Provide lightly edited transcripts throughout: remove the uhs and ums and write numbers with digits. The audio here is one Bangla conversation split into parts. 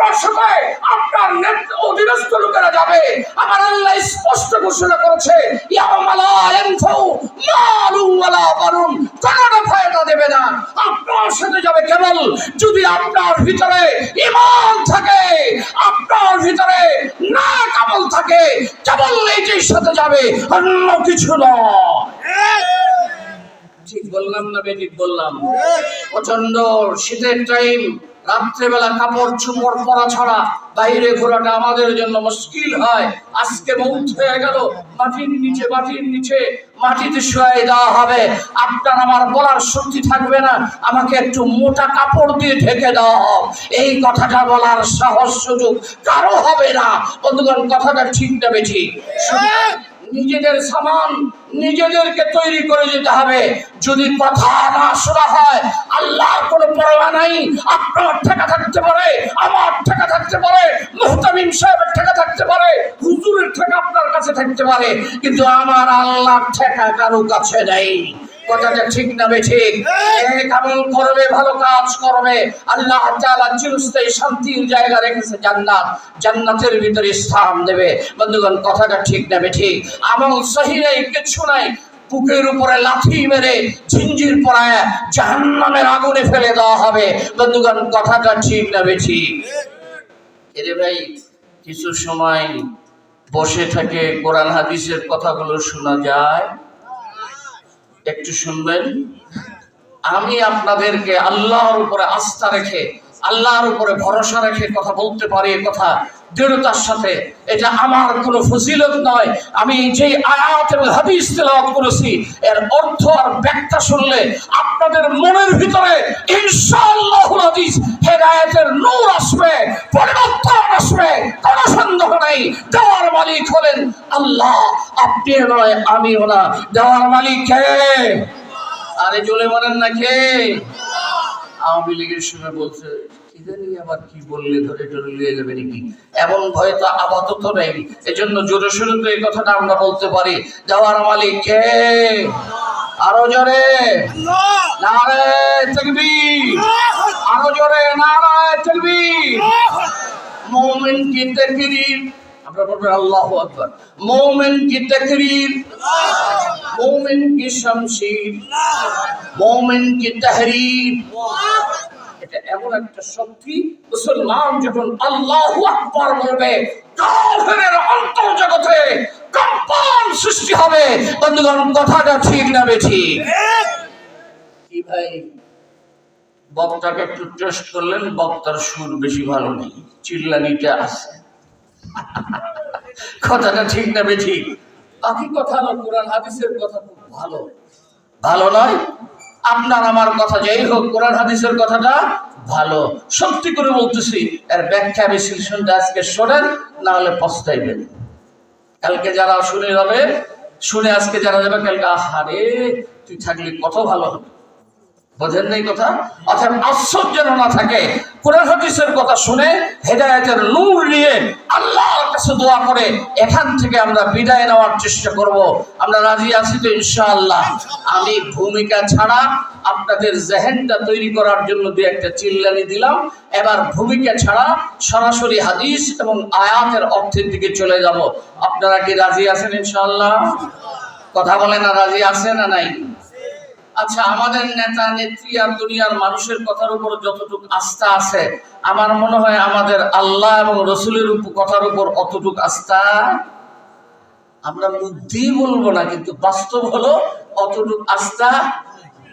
আপনার সাথে আপনার অধীনস্থ লোকেরা যাবে। আমার আল্লাহ স্পষ্ট ঘোষণা করেছে, ইয়াউমা লা ইয়ানফাউ মালুন ওয়ালা বানুন, কোনো ফায়দা দেবে না। আপনার সাথে যাবে কেবল যদি আপনার ভিতরে ঈমান থাকে, আপনার ভিতরে নেক আমল থাকে, কেবল এইটির সাথে যাবে, অন্য কিছু নয়। ঠিক বললাম না বেঠিক বললাম? প্রচন্ড শীতের টাইম, রাত্রেবেলা কাপড় চোপড় পরা ছাড়া বাইরে ঘোরাটা আমাদের জন্য মুশকিল হয়। আজকে মৌত হয়ে গেল, মাটির নিচে মাটিতে শুয়ে দেওয়া হবে। আপনার আমার বলার শক্তি থাকবে না, আমাকে একটু মোটা কাপড় দিয়ে ঢেকে দেওয়া হোক, এই কথাটা বলার সাহস সুযোগ কারো হবে না। বন্ধুগণ, কথাটা ঠিক না বেঠিক? নিজেদের সামান নিজেদেরকে তৈরি করে যেতে হবে। যদি কথা না শোনা হয়, আল্লাহর কোনো পরোয়া নাই। আপনার টাকা থাকতে পারে, আমার টাকা থাকতে পারে, মুহতামিম সাহেবের টাকা থাকতে পারে, হুজুরের টাকা আপনার কাছে থাকতে পারে, কিন্তু আমার আল্লাহর টাকা কারো কাছে নেই। কথাটা ঠিক না বেঠিক? এক আমল করবে, ভালো কাজ করবে, আল্লাহ তাআলা চিরস্থায়ী শান্তির জায়গা রেখেছে জান্নাত, জান্নাতের ভিতরে স্থান দেবে। বন্ধুগণ, কথাটা ঠিক না বেঠিক? আমল সহি নাই, কিছু নাই, বুকের উপরে লাথি মেরে ঝিঞ্জির পরায় জাহান্নামের আগুনে ফেলে দেওয়া হবে। বন্ধুগণ, কথাটা ঠিক না বেঠিক? এরে ভাই, কিছু সময় বসে থেকে কোরআন হাদিসের কথাগুলো শোনা যায়, একটু শুনবেন। আমি আপনাদেরকে আল্লাহর উপরে আস্থা রেখে, আল্লাহর উপরে ভরসা রেখে কথা বলতে পারি, কথা দৃঢ়তার সাথে। এটা আমার কোনো ফজিলত নয়। আমি যে আয়াত এবং হাদিস তেলাওয়াত করেছি, এর অর্থ আর ব্যাখ্যা শুনলে আপনাদের মনের ভিতরে ইনশাআল্লাহুল আজিজ হেদায়েতের নূর আসবে, পরিবর্তন আসবে, কোনো সন্দেহ নাই। দেওয়ার মালিক হলেন আল্লাহ, আপনি নয়, আমিও না। দেওয়ার মালিক কে? আরে জোরে বলেন না, কে? আওয়ামী লীগের সময় বলছে কি জানি আবার কি বললে ধরে টরে নিয়ে যাবে নাকি, এমন ভয় তো আপাতত নেই। এজন্য জোরে সোরে তো এই কথাটা আমরা বলতে পারি, দেওয়ার মালিক কে? আরো জোরে নারে তাকবীর, আরো জোরে নারে তাকবীর। মুমিন কি তাকবীর, আমরা বলবো আল্লাহু আকবার। মুমিন কি তাকবীর, মুমিন কি শামশির, মুমিন কি তাহরীর। এটা এমন একটা শক্তি, মুসলমান যখন আল্লাহু আকবার বলবে, কাফেরের অন্তর্জগতে কম্পন সৃষ্টি হবে। বন্ধুগণ, কথাটা ঠিক না বেঠিক? কি ভাই, বক্তাকে একটু টেস্ট করলেন, বক্তার সুর বেশি ভালো নেই, চিল্লানিটা আছে। কথাটা ঠিক না বেঠিক? বাকি কথা না, কোরআন হাদিসের কথা খুব ভালো, ভালো নয়? আপনার আমার কথা যেই হোক, কোরআন হাদিসের কথাটা ভালো। সত্যি করে বলতেছি, এর ব্যাখ্যা বিশ্লেষণটা আজকে শোনেন, না হলে পস্তাইবেন। কালকে যারা শুনে যাবে, শুনে আজকে যারা যাবে, কালকে আহারে তুই থাকলে কত ভালো হবে। বোঝেন নাই কথা? অর্থাৎ আশ্চর্য যেন না থাকে, কোরআন হাদিসের কথা শুনে হেদায়েতের নূর নিয়ে আল্লাহর কাছে দোয়া করে এখান থেকে আমরা বিদায় নেওয়ার চেষ্টা করব। আমরা রাজি আছি তো ইনশাআল্লাহ? আমি ভূমিকা ছাড়া আপনাদের জেহেনটা তৈরি করার জন্য দুই একটা চিল্লানি দিলাম। এবার ভূমিকা ছাড়া সরাসরি হাদিস এবং আয়াতের অর্থের দিকে চলে যাব। আপনারা কি রাজি আছেন ইনশাআল্লাহ? কথা বলেন না, রাজি আছেন না নাই? আচ্ছা, আমাদের নেতা নেত্রী আর দুনিয়ার মানুষের কথার উপর যতটুকু আস্থা আছে, আমার মনে হয় আমাদের আল্লাহ এবং রসুলের কথার উপর অতটুকু আস্থা আমরা মুখ দিয়ে বলবো না, কিন্তু বাস্তব হলো অতটুকু আস্থা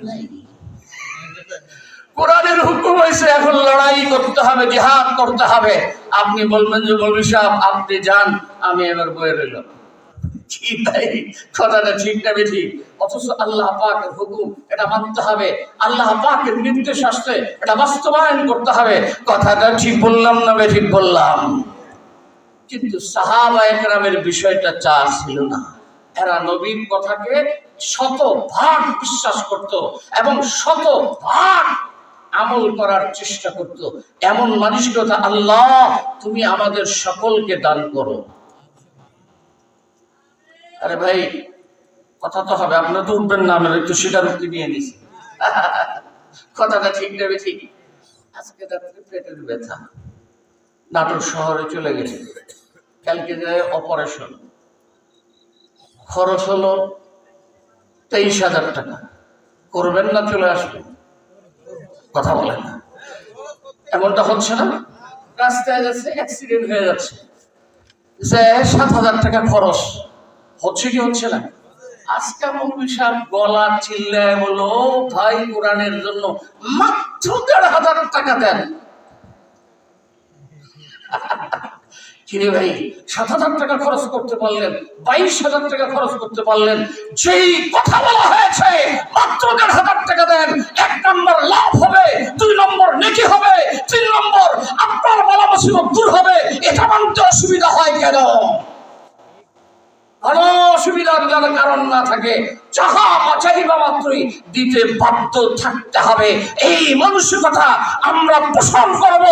নাই। কোরআনের হুকুম হয়েছে এখন লড়াই করতে হবে, জিহাদ করতে হবে। আপনি বলবেন যে মৌলভী সাহেব আপনি যান, আমি এবার বয়ে রইলাম। ঠিক তাই? কথাটা ঠিক না বেঠিক? অথচ আল্লাহ পাকের হুকুম, এটা মানতে হবে। আল্লাহ পাকের নির্দেশ আসছে, এটা বাস্তবায়ন করতে হবে। কথাটা ঠিক বললাম না বেঠিক বললাম? কিন্তু সাহাবায়ে কেরামের বিষয়টা চা ছিল না। এরা নবীর কথাকে শতভাগ বিশ্বাস করত এবং শতভাগ আমল করার চেষ্টা করত। এমন মানসিকতা আল্লাহ তুমি আমাদের সকলকে দান করো। আরে ভাই, কথা তো হবে, আপনারা তো উঠবেন না, আমরা একটু স্বীকারোক্তি নিয়ে নিছি। কথাটা ঠিক নেবে ঠিক? আজকে রাত্রে পেটের ব্যথা, নাটোর শহরে চলে গেছে, কালকে যায় অপারেশন, খরচ হলো 23,000 টাকা। করবেন না চলে আসবেন? কথা বলেন না, এমনটা হচ্ছে না? রাস্তায় যাচ্ছে, অ্যাক্সিডেন্ট হয়ে যাচ্ছে, যে 7,000 টাকা খরচ হচ্ছে কি হচ্ছে না? আজকে মৌলভী সাহেব গলা চিল্লায় বলো, ভাই কোরআনের জন্য মাত্র 1,500 টাকা দেন। কিরে ভাই, 7,000 টাকা খরচ করতে পারলেন, 22,000 টাকা খরচ করতে পারলেন, যেই কথা বলা হয়েছে মাত্র 1,500 টাকা দেন, 1 নম্বর লাভ হবে, 2 নম্বর নেকি হবে, 3 নম্বর আপনার বলা মুসিবত দূর হবে। এটা মানতে অসুবিধা হয় কেন? কোনো অসুবিধার যেন কারণ না থাকে, চাহিদা মাত্রই দিতে বাধ্য থাকতে হবে। এই মানসিকতা আমরা পোষণ করব,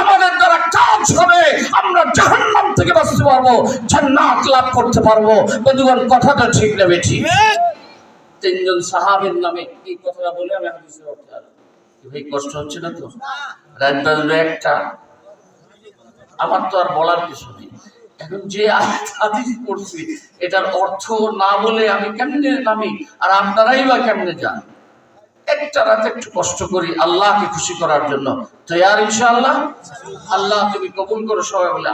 আমাদের দ্বারা কাজ হবে, আমরা জাহান্নাম থেকে বাঁচতে পারবো, জান্নাত লাভ করতে পারবো। বন্ধুগণ, কথাটা ঠিক না বেঠিক? 3 জন সাহাবীর নামে এই কথাটা বলে আমি হাদিসের অর্থ ভাই কষ্ট হচ্ছে না তো? রাত বাজবে 1টা, আমার তো আর বলার কিছু নেই। এখন যে হাদিস পড়ছি এটার অর্থ না বলে আমি কেমনে নামি, আর আপনারাই বা কেমনে যান? একটা রাত একটু কষ্ট করি আল্লাহকে খুশি করার জন্য। তৈয়ার ইনশাআল্লাহ? আল্লাহ তুমি কবুল করো। সবাই বলে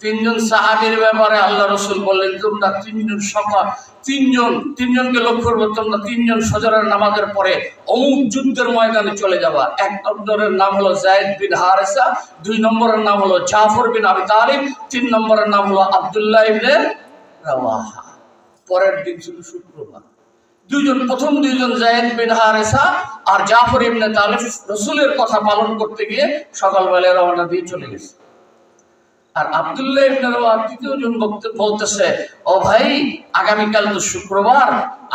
3 জন সাহাবীর ব্যাপারে আল্লাহ রাসূল বললেন, তোমরা 3 জন সকাল 3 জনকে লক্ষ্য করবে, তোমরা 3 জন ফজরের নামাজের পরে অমুক যুদ্ধের ময়দানে চলে যাবা। 1 নম্বরের নাম হলো যায়েদ বিন হারেসা, 2 নম্বরের নাম হলো জাফর বিন আবি তালিব, 3 নম্বরের নাম হলো আব্দুল্লাহ ইবনে রাওয়াহা। পরের দিন ছিল শুক্রবার। প্রথম 2 জন যায়েদ বিন হারেসা আর জাফর ইবনে তালিব রাসূলের কথা পালন করতে গিয়ে সকালবেলা রওনা দিয়ে চলে গেছে। আর আব্দুল্লাহ ইবনে রাওয়াহা 3য় জন বলতেছে, ও ভাই, আগামীকাল তো শুক্রবার,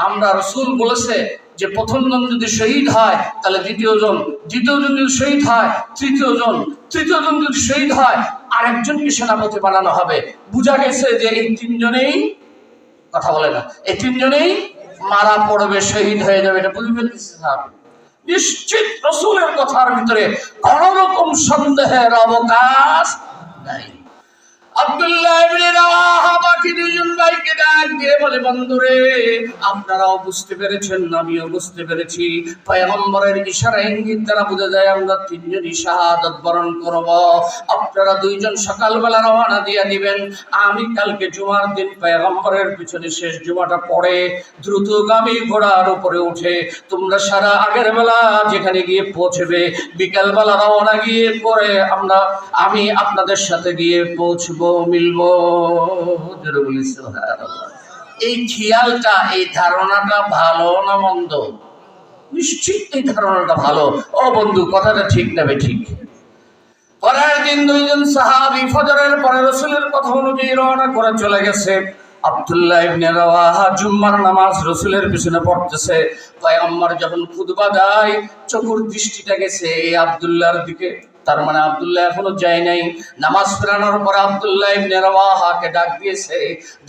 আমরা রাসূল বলেছে যে প্রথম জন যদি শহীদ হয় তাহলে দ্বিতীয় জন যদি শহীদ হয় তৃতীয় জন যদি শহীদ হয় আরেকজনকে সেনাপতি বানানো হবে। বোঝা গেছে যে এই 3 জনেই, কথা বলে না, এই 3 জনেই মারা পড়বে, শহীদ হয়ে যাবে। এটা বুঝে ফেলতেছে সাহাবী। নিশ্চিত রাসূলের কথার ভিতরে কোন রকম সন্দেহের অবকাশ নাই। আব্দুল্লাহ ইবনে রাওয়াহা বাকি 2 জন ভাইকে ডাক দিয়ে বলে, বন্ধুরে, আপনারাও বুঝতে পেরেছেন, আমিও বুঝতে পেরেছি, পয়গম্বরের ইশারা ইঙ্গিত দ্বারা বোঝা যায় আমরা 3 জনই শাহাদাত বরণ করব। আপনারা 2 জন সকালবেলা রওনা দিয়ে দিবেন, আমি কালকে জুমার দিন পয়গম্বরের পিছনে শেষ জুমাটা পড়ে দ্রুতগামী ঘোড়ার উপরে উঠে তোমরা সারা আগের বেলা যেখানে গিয়ে পৌঁছবে, বিকালবেলা রওনা গিয়ে পরে আমি আপনাদের সাথে গিয়ে পৌঁছবো, মিলবো। এই খেয়ালটা, এই ধারণাটা ভালো না মন্দ? নিশ্চিত এই ধারণাটা ভালো। ও বন্ধু, কথাটা ঠিক না ঠিক? পরের দিন 2 জন সাহাবী ফজরের পরে রাসূলের কথা অনুযায়ী রওনা করে চলে গেছে। আব্দুল্লাহ ইবনে রাওয়াহা জুম্মার নামাজ রাসূলের পিছনে পড়তেছে। পয়গম্বর যখন খুতবা দেয় চোখের দৃষ্টিটা গেছে এই আব্দুল্লাহর দিকে, তার মানে আব্দুল্লাহ এখনো যায় নাই। নামাজ ফেরানোর পর আব্দুল্লাহ ইবনে রাওয়াহাকে ডাক দিয়েছে।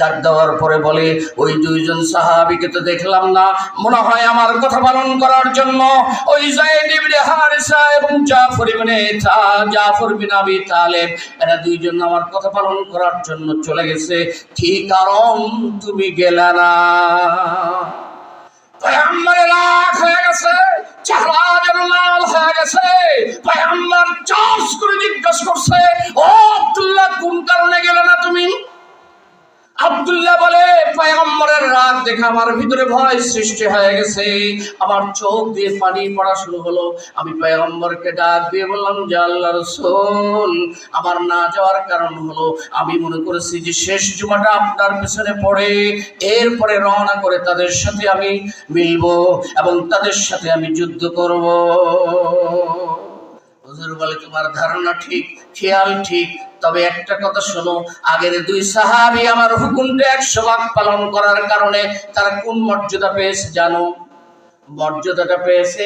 ডাক দেওয়ার পরে বলে, ওই 2 জন সাহাবীকে তো দেখলাম না, মনে হয় আমার কথা পালন করার জন্য ওই যায়েদ ইবনে হারেসা এবং জাফর বিন আবি তালেব, এরা 2 জন আমার কথা পালন করার জন্য চলে গেছে। কি কারণ তুমি গেলে না? পয়গম্বরের রাগ হয়ে গেছে, চেহারা যেন লাল হয়ে গেছে। পয়গম্বর চাষ করে জিজ্ঞাসা করছে, ও আব্দুল্লাহ, কোন কারণে গেলে না তুমি? আব্দুল্লাহ বলে, পয়গম্বরের রাগ দেখে আমার ভিতরে ভয় সৃষ্টি হয়ে গেছে, আমার চোখ দিয়ে পানি পড়া শুরু হলো। আমি পয়গম্বরকে ডাক দিয়ে বললাম যে, আল্লাহর রাসূল, আমার না যাওয়ার কারণ হলো আমি মনে করেছি যে শেষ জুমাটা আপনার পিছনে পড়ে এরপরে রওনা করে তাদের সাথে আমি মিলবো এবং তাদের সাথে আমি যুদ্ধ করব। হুজুর বলে, তোমার ধারণা ঠিক, খেয়াল ঠিক, তবে একটা কথা শোনো, আগের 2 সাহাবী আমার হুকুমটা 100 ভাগ পালন করার কারণে তারা কোন মর্যাদা পেয়েছে জানো? মর্যাদাটা পেয়েছে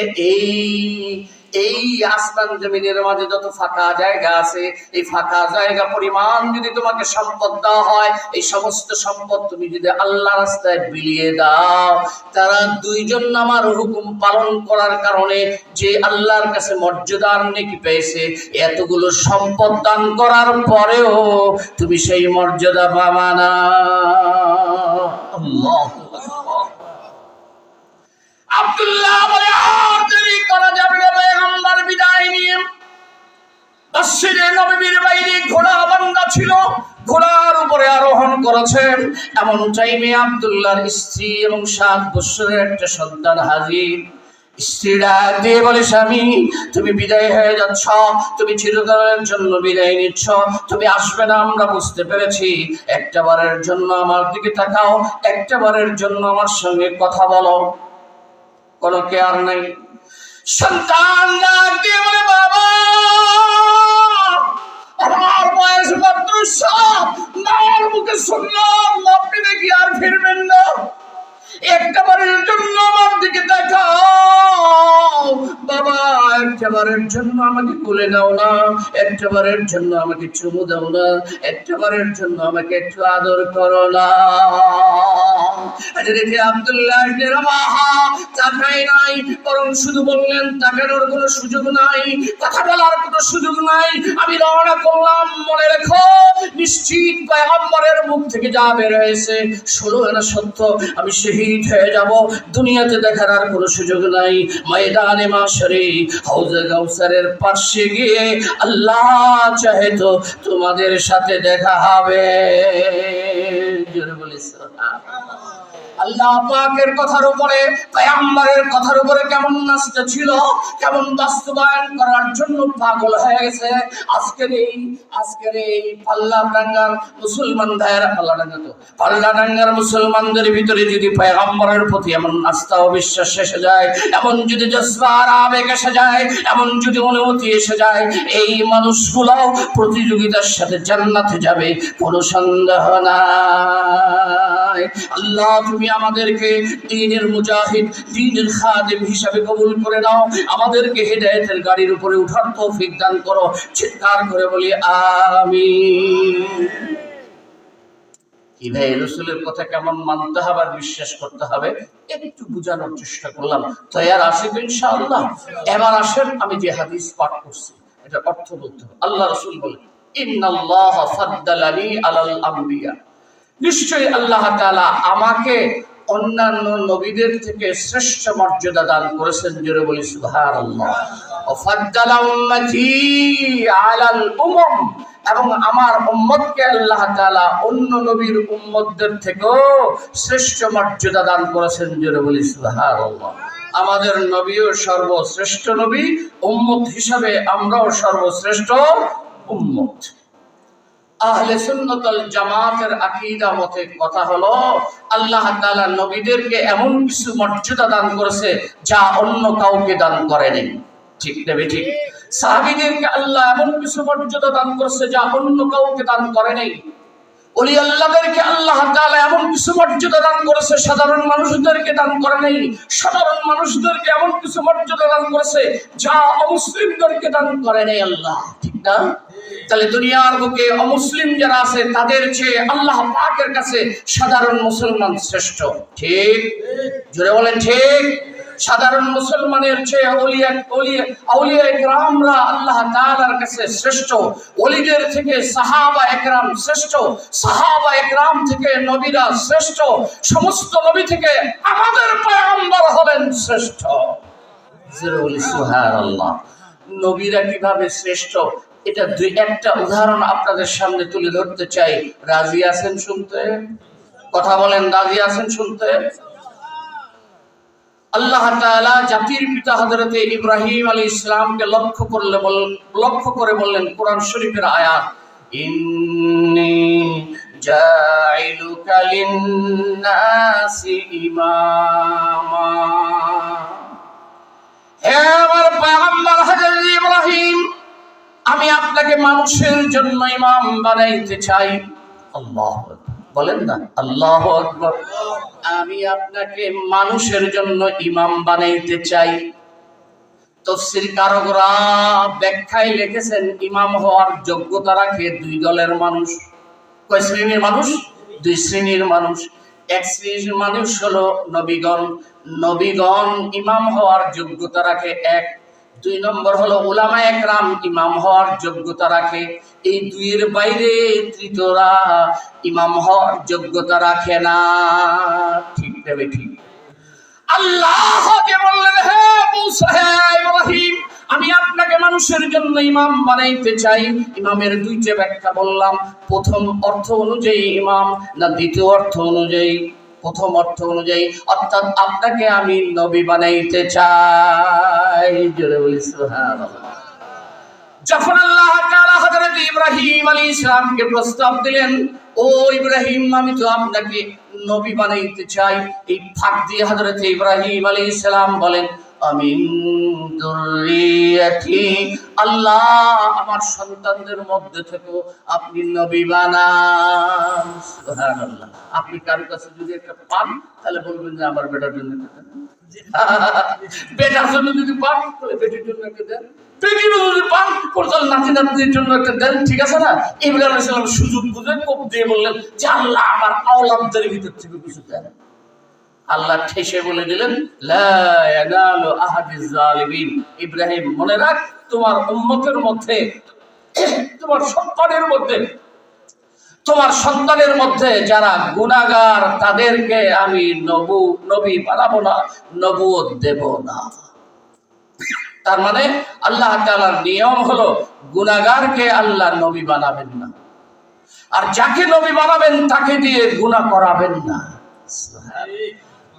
এই আসমান জমিনের মাঝে যত ফাঁকা জায়গা আছে, এই ফাঁকা জায়গা পরিমাণ যদি তোমাকে সম্পদ দেওয়া হয়, এই সমস্ত সম্পদ তুমি যদি আল্লাহ রাস্তায় বিলিয়ে দাও, তারা দুইজন আমার হুকুম পালন করার কারণে যে আল্লাহর কাছে মর্যাদার নেকি পেয়েছে, এতগুলো সম্পদ দান করার পরেও তুমি সেই মর্যাদা পাবা না। আল্লাহু আকবার। আব্দুল্লাহ বলে, আর দেরি করা যাবে না, পয়গম্বর বিদায় নিয়ে মসজিদে নববীর বাইরে ঘোড়া বান্ধা ছিল, ঘোড়ার উপরে আরোহণ করেছেন। এমন টাইমে আব্দুল্লাহর স্ত্রী এবং 7 বছরের একটা সন্তান হাজির। স্ত্রীরা দিয়ে বলে, স্বামী তুমি বিদায় হয়ে যাচ্ছ, তুমি চিরকালের জন্য বিদায় নিচ্ছ, তুমি আসবে না আমরা বুঝতে পেরেছি, একটা বারের জন্য আমার দিকে তাকাও, একটা বারের জন্য আমার সঙ্গে কথা বলো। কোনো কেয়ার নাই। সন্তান ডাক দিয়ে বলে, বাবা আমার বয়স মাত্র 7, মার মুখে শুনলাম আপনি নাকি আর ফিরবেন না, একটা বারের জন্য আমার দিকে তাকাও বাবা, একটা বারের জন্য আমাকে কোলে নাও না, একটা বারের জন্য আমাকে চুমু দাও না, একটা বারের জন্য আমাকে একটু আদর করো না। আব্দুল্লাহ তাকাই নাই, বরং শুধু বললেন তাকানোর কোনো সুযোগ নাই, কথা বলার কোনো সুযোগ নাই, আমি রওনা করলাম। মনে রেখো, নিশ্চিত পয়গম্বরের মুখ থেকে যা বের হয়েছে 16 আনা সত্য, আমি শহীদ হয়ে যাব, দুনিয়াতে দেখার আর কোনো সুযোগ নাই। ময়দানে মাশরে হাউজে কাউসারের পাশে গিয়ে আল্লাহ চাহে তো তোমাদের সাথে দেখা হবে। জোরে বলি সুবহানাল্লাহ। আল্লাহ পাকের কথার উপরে, পয়গম্বরের কথার উপরে কেমন নাচতে ছিল, কেমন বাস্তবায়ন করার জন্য পাগল হয়ে গেছে। আজকের এই পাল্লাডাঙ্গার মুসলমান ভাইয়েরা, পাল্লাডাঙ্গার মুসলমানদের ভিতরে যদি পয়গম্বরের প্রতি এমন আস্থা ও বিশ্বাস এসে যায়, এমন যদি জজবা আর আবেগ এসে যায়, এমন যদি অনুভূতি এসে যায়, এই মানুষগুলো প্রতিযোগিতার সাথে জান্নাতে যাবে, কোনো সন্দেহ নাই। আল্লাহ তুমি আমাদেরকে দ্বীনের মুজাহিদ, দ্বীনের খাদেম হিসাবে কবুল করে নাও, আমাদেরকে হেদায়েতের গাড়ির উপরে উঠার তৌফিক দান করো। চিৎকার করে বলি আমিন। কি ভাই, রাসূলের কথা কেমন মানতে হবে আর বিশ্বাস করতে হবে একটু বোঝানোর চেষ্টা করলাম। তৈয়ার আসেন ইনশাআল্লাহ? এবার আসেন আমি যে হাদিস পাঠ করছি এটা অর্থ বলতে হবে। আল্লাহ রাসূল বলেন, ইন্নাল্লাহা ফাদ্দালানি আলাল আমবিয়া, নিশ্চয়ই আল্লাহ তাআলা আমাকে অন্যান্য নবীদের থেকে শ্রেষ্ঠ মর্যাদা দান করেছেন। জোরে বলি সুবহানাল্লাহ। ওয়া ফাদ্দালা উম্মতি আলাল উমাম, এবং আমার উম্মতকে আল্লাহ তাআলা অন্য নবীর উম্মতদের থেকেও শ্রেষ্ঠ মর্যাদা দান করেছেন। জোরে বলি সুবহানাল্লাহ। আমাদের নবীও সর্বশ্রেষ্ঠ নবী, উম্মত হিসাবে আমরাও সর্বশ্রেষ্ঠ উম্মত। আহলে সুন্নাত ওয়াল জামাতের আকীদা মতে কথা হলো, আল্লাহ তাআলা নবীদেরকে এমন কিছু মর্যাদা দান করেছে যা অন্য কাউকে দান করেনি। ঠিক না ঠিক? সাহাবীদেরকে আল্লাহ এমন কিছু মর্যাদা দান করেছে যা অন্য কাউকে দান করেনি। ওলি আল্লাহদেরকে আল্লাহ তাআলা এমন কিছু মর্যাদা দান করেছে সাধারণ মানুষদেরকে দান করে নাই। সাধারণ মানুষদেরকে এমন কিছু মর্যাদা দান করেছে যা অমুসলিমদেরকে দান করে নাই আল্লাহ। ঠিক না? তাহলে দুনিয়ার বুকে অমুসলিম যারা আছে তাদের চেয়ে আল্লাহ পাকের কাছে সাধারণ মুসলমান শ্রেষ্ঠ। ঠিক? জোরে বলেন ঠিক? সাধারণ মুসলমানের চেয়ে আউলিয়া ইকরামরা আল্লাহ তাআলার কাছে শ্রেষ্ঠ। ওলিদের থেকে সাহাবা ইকরাম শ্রেষ্ঠ, সাহাবা ইকরাম থেকে নবীরা শ্রেষ্ঠ, সমস্ত নবী থেকে আমাদের পয়গম্বর হলেন শ্রেষ্ঠ। জোরে বলি সুবহানাল্লাহ। নবীরা কিভাবে শ্রেষ্ঠ এটা একটা উদাহরণ আপনাদের সামনে তুলে ধরতে চাই। রাজি আছেন শুনতে? কথা বলেন, রাজি আছেন শুনতে? আল্লাহ তাআলা জাতির পিতা হযরতে ইব্রাহিম আলাইহিস সালামকে লক্ষ্য করে বললেন কোরআন শরীফের আয়াত, ইন্নী জাইলুকা লিন-নাসি ইমামা। হে আমার পয়গম্বর হযরত ইব্রাহিম, আমি আপনাকে মানুষের জন্য ইমাম বানাইতে চাই। আল্লাহু আকবার বলেন না, আল্লাহু আকবার। আমি আপনাকে মানুষের জন্য ইমাম বানাইতে চাই। তাফসীর কারকরা ব্যাখ্যায় লিখেছেন ইমাম হওয়ার যোগ্যতা রাখে দুই দলের মানুষ। কয় শ্রেণীর মানুষ? দুই শ্রেণীর মানুষ। এক শ্রেণীর মানুষ হলো নবীগণ। নবীগণ ইমাম হওয়ার যোগ্যতা রাখে এক। দুই নম্বর হলো উলামায়ে কেরাম ইমাম হওয়ার যোগ্যতা রাখে। এই দুইয়ের বাইরে তৃতীয়রা ইমাম হওয়ার যোগ্যতা রাখে না। ঠিক তবে ঠিক। আল্লাহ যে বললেন, হে মূসা, হে ইব্রাহিম, আমি আপনাকে মানুষের জন্য ইমাম বানাইতে চাই। ইমামের দুইটা ব্যাখ্যা বললাম। প্রথম অর্থ অনুযায়ী ইমাম, না দ্বিতীয় অর্থ অনুযায়ী? প্রথম অর্থ অনুযায়ী, অর্থাৎ আপনাকে আমি নবী বানাইতে চাই। জোরে বলি সুবহানাল্লাহ। যখন আল্লাহ তাআলা হযরত ইব্রাহিম আলাইহিস সালামকে প্রস্তাব দিলেন, ও ইব্রাহিম, আমি তো আপনাকে নবী বানাইতে চাই, এই ফাঁক দিয়ে হযরত ইব্রাহিম আলাইহিস সালাম বলেন, আমিন যুররিয়াতি, আল্লাহ আমার সন্তানদের মধ্যে থেকে আপনি নবী বানান। সুবহানাল্লাহ। আপনি কার কাছে যদি একটা পান, তাহলে বলবেন যে আমার বেটার জন্য একটা দেন। বেটার জন্য যদি পান, তাহলে বেটির জন্য একটা দেন। ঠিক আছে না? ইব্রাহিম আলাইহিস সালাম সুযোগ বুঝে কোপ দিয়ে বললেন যে আল্লাহ আমার আওলাদদের ভিতর থেকে কিছু দেন। আল্লাহ ঠেসে বলে দিলেন, লা ইয়ানালু আহাদিজ জালিমিন। ইব্রাহিম, মনে রাখ, তোমার উম্মতের মধ্যে, তোমার সন্তানের মধ্যে যারা গুনাহগার, তাদেরকে আমি নবী বানাবো না, নবুয়ত দেব না। তার মানে আল্লাহ তাআলার নিয়ম হলো গুনাহগারকে আল্লাহ নবী বানাবেন না, আর যাকে নবী বানাবেন তাকে দিয়ে গুনাহ করাবেন না।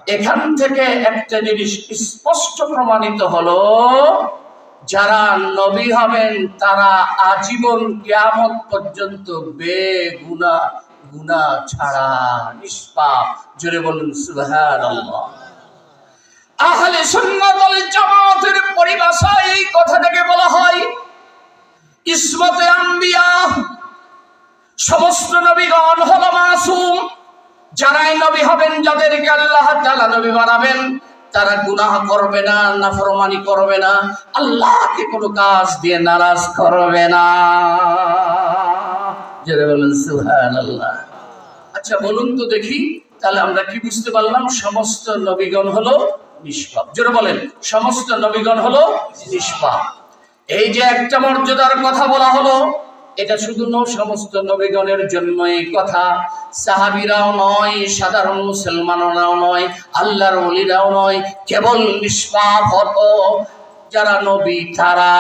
এখান থেকে একটা জিনিস স্পষ্ট প্রমাণিত হলো, যারা নবী হবেন তারা আজীবন কিয়ামত পর্যন্ত গুনাহ ছাড়া নিষ্পাপ। জোরে বলুন সুবহানাল্লাহ। আহলে সুন্নাত ওয়াল জামাতের পরিভাষায় এই কথাটাকে বলা হয় ইসমতে আম্বিয়া। সমস্ত নবীগণ হলো মাসুম। যারাই নবী হবেন, যাদেরকে আল্লাহ তাআলা নবী বানাবেন, তারা গুনাহ করবে না, নাফরমানি করবে না, আল্লাহকে কোনো কাজ দিয়ে নারাজ করবে না। জোরে বলুন সুবহানাল্লাহ। আচ্ছা বলুন তো দেখি, তাহলে আমরা কি বুঝতে পারলাম? সমস্ত নবীগণ হলো নিষ্পাপ। জোরে বলেন, সমস্ত নবীগণ হলো নিষ্পাপ। এই যে একটা মর্যাদার কথা বলা হলো, এটা শুধু সমস্ত নবীগণের জন্য এই কথা। সাহাবীরাও নয়, সাধারণ মুসলমানরাও নয়, আল্লাহর ওলিরাও নয়, কেবল নিষ্পাপ হতো যারা নবী তারা।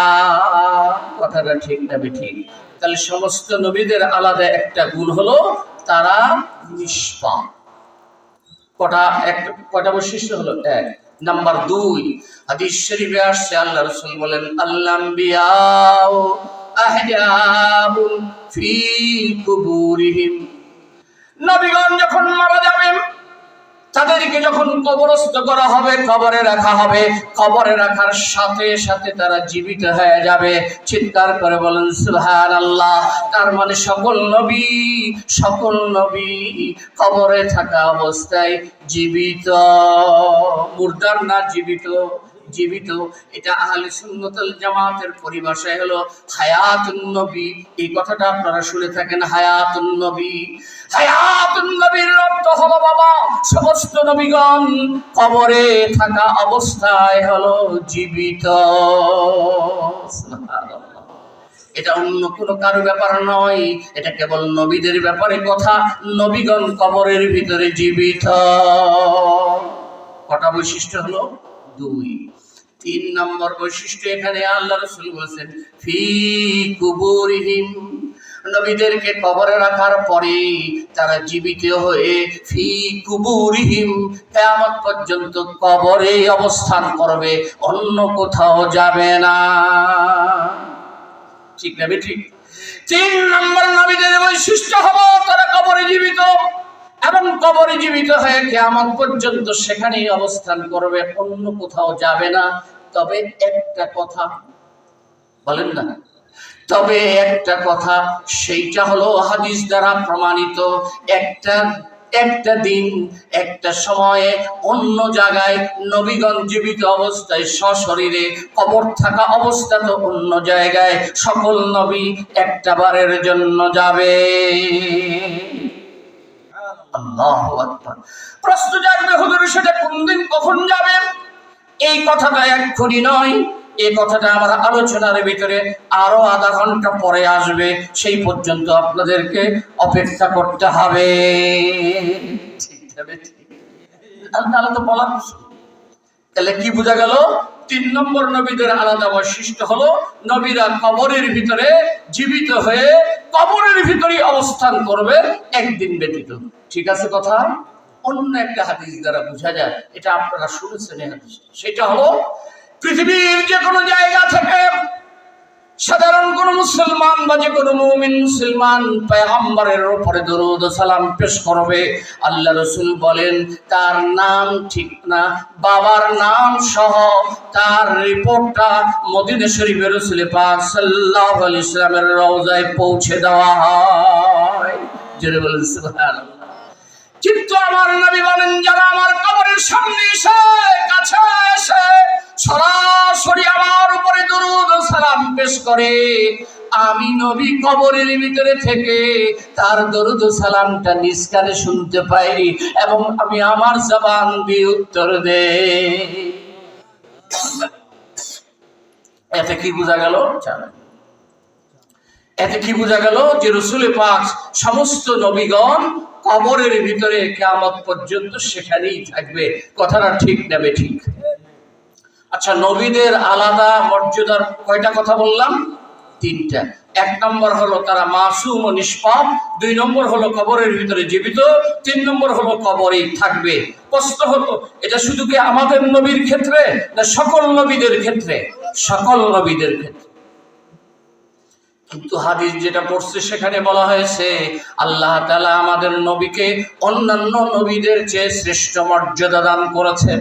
কথাটা ঠিক না ঠিক? তাহলে সমস্ত নবীদের আলাদা একটা গুণ হলো তারা নিষ্পাপ। কটা বৈশিষ্ট্য হলো? এক। নাম্বার 2, হাদিস শরীফে আসছে, আল্লাহ রাসূল বলেন, আল-আম্বিয়াউ আহয়াউন ফি কুবুরিহিম। নবীগণ যখন মারা যাবেন, তাদেরকে যখন কবরস্থ করা হবে, কবরে রাখা হবে, কবরে রাখার সাথে সাথে তারা জীবিত হয়ে যাবে। চিৎকার করে বলেন সুবহানাল্লাহ। তার মানে সকল নবী কবরে থাকা অবস্থায় জীবিত। মুর্দার না, জীবিত। এটা আহলে সুন্নাত ওয়াল জামাতের পরিভাষায় হলো হায়াতুন নবী। এই কথাটা আপনারা শুনে থাকেন, হায়াতুন নবী। হায়াতুন নবীর অর্থ হলো, বাবা, সমস্ত নবীগণ কবরে থাকা অবস্থায় হলো জীবিত। সুবহানাল্লাহ। এটা অন্য কোনো কারো ব্যাপার নয়, এটা কেবল নবীদের ব্যাপারে কথা। নবীগণ কবরের ভিতরে জীবিত। কটা বৈশিষ্ট্য হলো? 2। 3 নম্বর বৈশিষ্ট্য এখানে আল্লাহ রাসূল বলেছেন, ফি কুবুরিহিম। নবীদেরকে কবরে রাখার পরে তারা জীবিত হয়ে ফি কুবুরিহিম কিয়ামত পর্যন্ত কবরে অবস্থান করবে, অন্য কোথাও যাবে না। ঠিক না ঠিক? 3 নম্বর নবীদের বৈশিষ্ট্য হলো তারা কবরে জীবিত, এবং কবরে জীবিত হয়ে কিয়ামত পর্যন্ত সেখানেই অবস্থান করবে, অন্য কোথাও যাবে না। তবে একটা কথা বলেন না, তবে একটা কথা, সেইটা হলো হাদিস দ্বারা প্রমাণিত। একটা একটা দিন একটা সময়ে অন্য জায়গায় নবীগণ জীবিত অবস্থায় সশরীরে, কবর থাকা অবস্থা তো অন্য জায়গায়, সকল নবী একটা বারের জন্য যাবে। আল্লাহু আকবার। প্রশ্ন জাগবে, হুজুর সেটা কোন দিন কখন যাবে? এই কথাটা এক্ষুনি নয়, এই কথাটা আমার আলোচনার ভিতরে আরো আধা ঘন্টা পরে আসবে, সেই পর্যন্ত আপনাদেরকে অপেক্ষা করতে হবে। ঠিক আছে, ঠিক। তাহলে তো বলা, তাহলে কি বোঝা গেল? 3 নম্বর নবীদের আলাদা বৈশিষ্ট্য হলো নবীরা কবরের ভিতরে জীবিত হয়ে কবরের ভিতরেই অবস্থান করবে একদিন ব্যতীত। ঠিক আছে কথা? অন্য একটা হাদিস দ্বারা বোঝা যায়, এটা আপনারা শুনেছেন এই হাদিস, সেটা হলো পৃথিবীর যে কোনো জায়গা থেকে সাধারণ কোন মুসলমান বা যে কোনো মুমিন মুসলমান পয়গম্বরের উপরে দরুদ ও সালাম পেশ করবে, আল্লাহ রাসূল বলেন তার নাম, ঠিকানা, বাবার নাম সহ তার রিপোর্টটা মদিনা শরীফের রাসূল পাক সাল্লাল্লাহু আলাইহি ওয়াসাল্লামের রওজায় পৌঁছে দেওয়া হয়। জোরে বলেন সুবহানাল্লাহ। কিন্তু আমার নবী বলেন, যারা আমার কবরের সামনে এসে, কাছে এসে সরাসরি আমার উপরে দরুদ ও সালাম পেশ করে, আমি নবী কবরের ভিতরে থেকে তার দরুদ ও সালামটা নিজ কানে শুনতে পাই এবং আমি আমার জবান দিয়ে উত্তর দেই। এতে কি বোঝা গেল? এতে কি বোঝা গেল? যে রাসূল পাক সমস্ত নবীগণ কবরের ভিতরে কিয়ামত পর্যন্ত সেখানেই থাকবে। কথাটা ঠিক না ঠিক? আচ্ছা, নবীদের আলাদা মর্যাদার কয়টা কথা বললাম? 3টা। 1 নম্বর হলো তারা মাসুম ও নিষ্পাপ, 2 নম্বর হলো কবরের ভিতরে জীবিত, 3 নম্বর হলো কবরেই থাকবে। প্রশ্ন হলো, এটা শুধু কি আমাদের নবীর ক্ষেত্রে না সকল নবীদের ক্ষেত্রে? সকল নবীদের ক্ষেত্রে। কিন্তু হাদিস যেটা পড়ছে সেখানে বলা হয়েছে আল্লাহ তাআলা আমাদের নবীকে অন্যান্য নবীদের চেয়ে শ্রেষ্ঠ মর্যাদা দান করেছেন।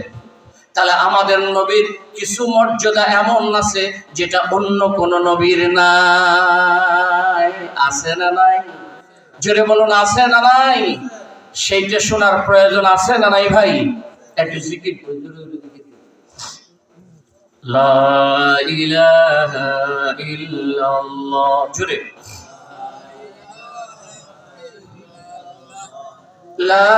তাহলে আমাদের নবীর কিছু মর্যাদা এমন আছে যেটা অন্য কোন নবীর নাই। আছে না নাই? জোরে বলুন, আছে না নাই? সেইটা শোনার প্রয়োজন আছে না নাই ভাই? একটু জিকির করে লা ইলাহা ইল্লাল্লাহ, জোরে লা